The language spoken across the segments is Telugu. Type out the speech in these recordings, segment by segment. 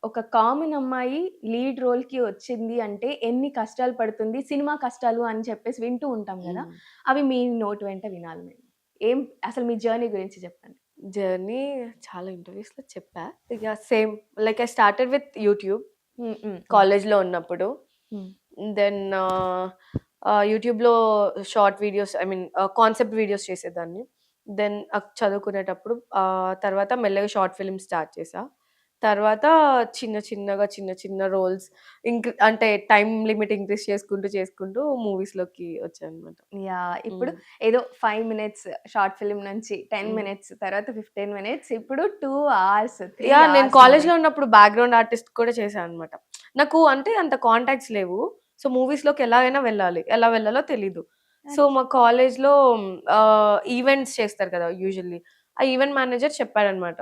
ఒక కామన్ అమ్మాయి లీడ్ రోల్‌కి వచ్చింది అంటే ఎన్ని కష్టాలు పడుతుంది, సినిమా కష్టాలు అని చెప్పేసి వింటూ ఉంటాం గదా! హ్మ్. అవి మీ నోటి వెంట వినాలి మేము. ఏం అసలు మీ జర్నీ గురించి చెప్పండి? జర్నీ చాలా ఇంటర్వ్యూస్‌లో చెప్పా. ఇగ same like I started with YouTube హ్మ్. హ్మ్. హ్మ్. కాలేజ్‌లో ఉన్నప్పుడు. హ్మ్. దెన్ యూట్యూబ్‌లో short videos I mean concept videos చేసేదాన్ని. దెన్ చదువుకునేటప్పుడు తర్వాత మెల్లగా షార్ట్ ఫిల్మ్స్ స్టార్ట్ చేశా. తర్వాత చిన్న చిన్న రోల్స్ అంటే టైమ్ లిమిట్ ఇంక్రీజ్ చేసుకుంటూ మూవీస్‌లోకి వచ్చానన్నమాట. ఇప్పుడు హ్మ్. ఏదో 5 మినిట్స్ షార్ట్ ఫిల్మ్ నుంచి 10 హ్మ్. మినిట్స్ తర్వాత 15 మినిట్స్ ఇప్పుడు 2 అవర్స్, 3 నేను అవర్స్ కాలేజ్‌లో మూవీస్. ఉన్నప్పుడు బ్యాక్‌గ్రౌండ్ ఆర్టిస్ట్ కూడా చేశానన్నమాట. నాకు అంటే అంత కాంటాక్ట్స్ లేవు. సో, మూవీస్‌లోకి ఎలాగైనా వెళ్ళాలి. ఎలా వెళ్ళాలో తెలీదు. సో, అచ్చా! మా కాలేజ్‌లో ఈవెంట్స్ చేస్తారు కదా! యూజువల్లీ. ఆ ఈవెంట్ మేనేజర్ చెప్పాడన్నమాట.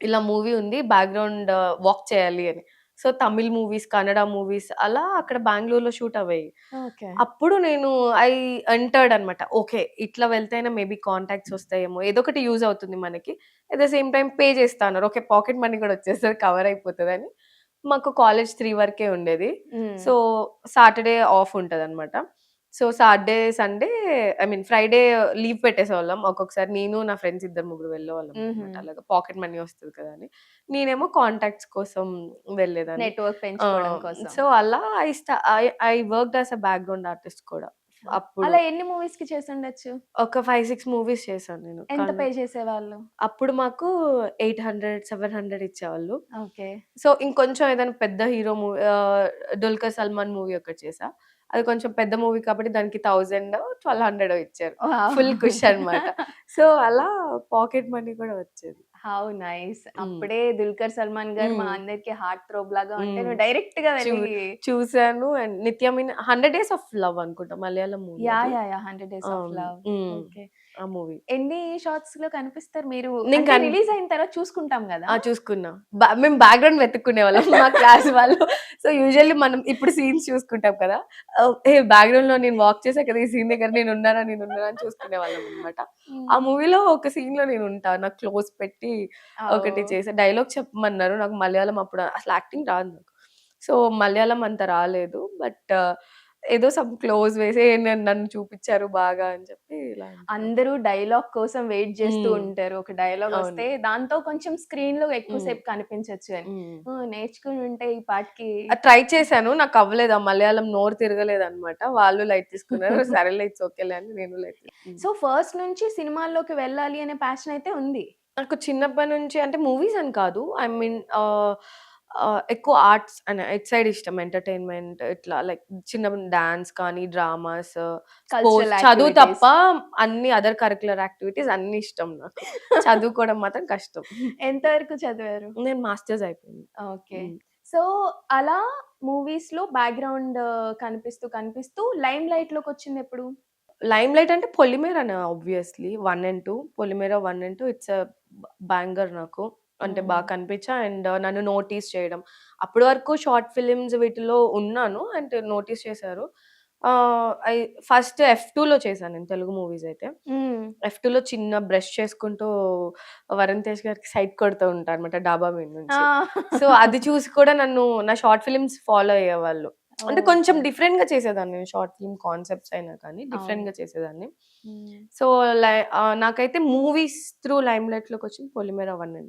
ఇలా మూవీ ఉంది. బ్యాక్‌గ్రౌండ్ వాక్ చేయాలి అని. So, Tamil movies, Kannada movies అలా అక్కడ బెంగుళూరులో షూట్ అవ్వాయి. ఓకే. అప్పుడు నేను ఐ ఎంటర్డ్ అనమాట. ఓకే. ఇట్లా వెళ్తేనే మేబీ కాంటాక్ట్స్ వస్తాయేమో. ఏదో ఒకటి యూజ్ అవుతుంది మనకి. At the same time pay చేస్తా అన్నారు. ఓకే. పాకెట్ మనీ కూడా వచ్చేస్తది కవర్ అయిపోతదని. మాకు కాలేజ్ 3 వరకే ఉండేది. హ్మ్. సో, సాటర్‌డే ఆఫ్ ఉంటదనమాట. So, Saturday, Sunday I mean Friday leave పెట్టేసేవాళ్ళం. ఒక్కొక్కసారి నేను, నా ఫ్రెండ్స్ ఇద్దరు, ముగ్గురు హుహు. వెళ్ళేవాళ్ళమనమాట. అలాగా పాకెట్ మనీ వస్తది కదా అని. నేనేమో కాంటాక్ట్స్ కోసం వెళ్ళేదాన్ని. నెట్‌వర్క్ ఆ! పెంచుకోవడం కోసం. సో, అలా I worked as a background artist కూడా అప్పుడు. అలా ఎన్ని మూవీస్‌కి చేసుండొచ్చు? ఒక 5, 6 మూవీస్ చేశాను నేను. ఎంత పే చేసేవాళ్ళు? అప్పుడు మాకు 800, 700 ఇచ్చేవాళ్ళు. ఓకే. సో, ఇంకొంచెం ఏదైనా పెద్ద హీరో 'డుల్కర్ సల్మాన్' మూవీ ఒకటి చేశా. అది కొంచెం పెద్ద మూవీ కాబట్టి దానికి 1000 1200 ఇచ్చారు. వావ్! ఫుల్ కుష్ అన్నమాట. సో, అలా పాకెట్ మనీ కూడా వచ్చేది. How nice. హ్మ్. అప్పుడే 'దుల్కర్ సల్మాన్' గారు మా హ్మ్. అందరికి హార్ట్ థ్రోబ్ లాగా ఉంటే హ్మ్. నువ్వు డైరెక్ట్‌గా చూ వెళ్లి చూసాను అండ్ 'నిత్య మీన' 100 డేస్ ఆఫ్ లవ్ అనుకుంటా మలయాళం మూవీ అది. యాహ్! 100 days of love. హ్మ్. ఓకే. ఆ మూవీ. ఎన్ని షాట్స్‌లో కనిపిస్తారు మీరు? నేను అంటే కన్ రిలీజ్ అయిన తర్వాత చూసుకుంటాం గదా! చూసుకున్నా. మేము బ్యాక్‌గ్రౌండ్ వెతుక్కునేవాళ్ళం మా క్లాస్ వాళ్ళు. సో, యూజువల్లీ మనం ఇప్పుడు సీన్స్ చూసుకుంటాం కదా! బ్యాక్‌గ్రౌండ్‌లో నేను వాక్ చేశా కదా! ఈ సీన్ దగ్గర నేనున్నానా అని చూసుకునేవాళ్ళమనమాట. ఆ హ్మ్. మూవీలో ఒక సీన్‌లో నేనుంటా. నాకు క్లోజ్ పెట్టి ఒకటి ఓహ్! చేసా. డైలాగ్ చెప్పమన్నారు. నాకు మలయాళం అప్పుడు అసలు యాక్టింగ్ రాదు నాకు. సో, మలయాళం అంత రాలేదు. బట్ ఏదో సమ్ క్లోజ్ వేసి నన్ను చూపిచ్చారు బాగా అని చెప్పి ఇలా అంటున్నారు. అందరూ డైలాగ్ కోసం వెయిట్ జేస్తూ హ్మ్. ఉంటారు. ఒక డైలాగ్ అవును. వస్తే దాంతో కొంచెం స్క్రీన్‌లో ఎక్కువ హ్మ్. సేపు కనిపించొచ్చు అని. హ్మ్. నేర్చుకుని ఉంటే ఈ పాటికి ట్రై చేశాను. నాకవ్వలేదు. ఆ మలయాళం నోరు తిరగలేదనమాట. వాళ్ళు లైట్ తీసుకున్నారు. సరేలే ఇట్స్ ఓకేలే అని నేను లైట్ తీసుకున్నా. సో, ఫస్ట్ నుంచి సినిమాల్లోకి వెళ్ళాలి అనే ప్యాషన్ అయితే ఉంది. నాకు చిన్నప్పటి నుంచి అంటే మూవీస్ అని కాదు. ఐ మీన్ ఎక్కువ ఆర్ట్స్ అని ఇటు సైడ్ ఇష్టం. ఎంటర్‌టైన్‌మెంట్ ఇట్లా లైక్ చిన్నప్పుడు డాన్స్ కానీ, డ్రామాస్, స్పోర్ట్స్ కల్చరల్ చదువు తప్ప యాక్టివిటీస్. అన్ని అదర్ కరిక్యులర్ యాక్టివిటీస్ అన్నీ ఇష్టం నాకు. చదువుకోవడం మాత్రం కష్టం. ఎంత వరకు చదివారు? నేను మాస్టర్స్ అయిపోయింది. ఓకే. హ్మ్. సో, అలా మూవీస్‌లో బ్యాక్‌గ్రౌండ్ కనిపిస్తూ లైమ్ లైట్‌లోకొచ్చిందెప్పుడు? 'లైమ్‌లైట్' అంటే 'పొలిమేర'నే ఆబ్వియస్‌లీ 1 అండ్ 2. 'పొలిమేర' 1 అండ్ 2 ఇట్స్ బ్యాంగర్ నాకు. అంటే హ్మ్. బాగా కనిపించా అండ్ నన్ను నోటీస్ చేయడం. అప్పటి వరకు షార్ట్ ఫిల్మ్స్ వీటిలో ఉన్నాను. అంటే నోటీస్ చేశారు. ఐ ఫస్ట్ 'ఎఫ్2లో' చేశాను నేను తెలుగు మూవీస్ అయితే. హ్మ్. 'ఎఫ్2లో' చిన్న బ్రష్ చేసుకుంటూ వరుణ్ తేజ్ గారికి సైట్ కొడుతూ ఉంటా అనమాట డాబా మీద నుంచి. ఆ! సో, అది చూసి కూడా నన్ను నా షార్ట్ ఫిల్మ్స్ ఫాలో అయ్యేవాళ్ళు. అంటే కొంచెం ఓకే. డిఫరెంట్‌గా చేసేదాన్ని నేను షార్ట్ ఫిల్మ్ కాన్సెప్ట్స్ అయినా కానీ అవును. డిఫరెంట్‌గా చేసేదాన్ని. హ్మ్. సో, నాకైతే మూవీస్ త్రూ లైమ్‌లైట్‌లోకొచ్చింది 'పొలిమేర 1 అండ్ 2.'